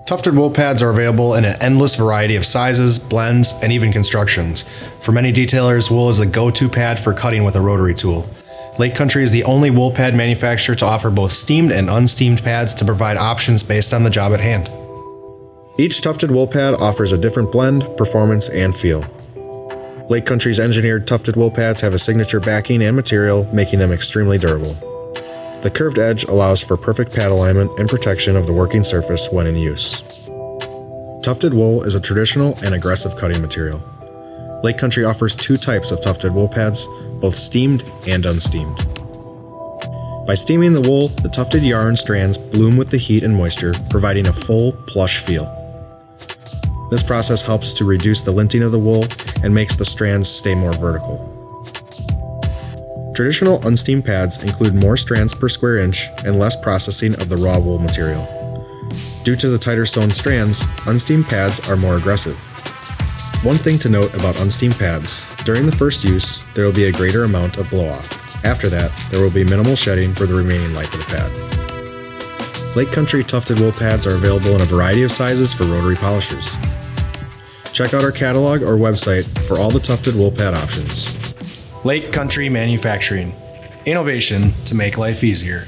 Tufted wool pads are available in an endless variety of sizes, blends, and even constructions. For many detailers, wool is the go-to pad for cutting with a rotary tool. Lake Country is the only wool pad manufacturer to offer both steamed and unsteamed pads to provide options based on the job at hand. Each Tufted wool pad offers a different blend, performance, and feel. Lake Country's engineered Tufted wool pads have a signature backing and material, making them extremely durable. The curved edge allows for perfect pad alignment and protection of the working surface when in use. Tufted wool is a traditional and aggressive cutting material. Lake Country offers two types of Tufted wool pads, both steamed and unsteamed. By steaming the wool, the tufted yarn strands bloom with the heat and moisture, providing a full, plush feel. This process helps to reduce the linting of the wool and makes the strands stay more vertical. Traditional unsteamed pads include more strands per square inch and less processing of the raw wool material. Due to the tighter sewn strands, unsteamed pads are more aggressive. One thing to note about unsteamed pads, during the first use, there will be a greater amount of blow-off. After that, there will be minimal shedding for the remaining life of the pad. Lake Country Tufted wool pads are available in a variety of sizes for rotary polishers. Check out our catalog or website for all the Tufted wool pad options. Lake Country Manufacturing. Innovation to make life easier.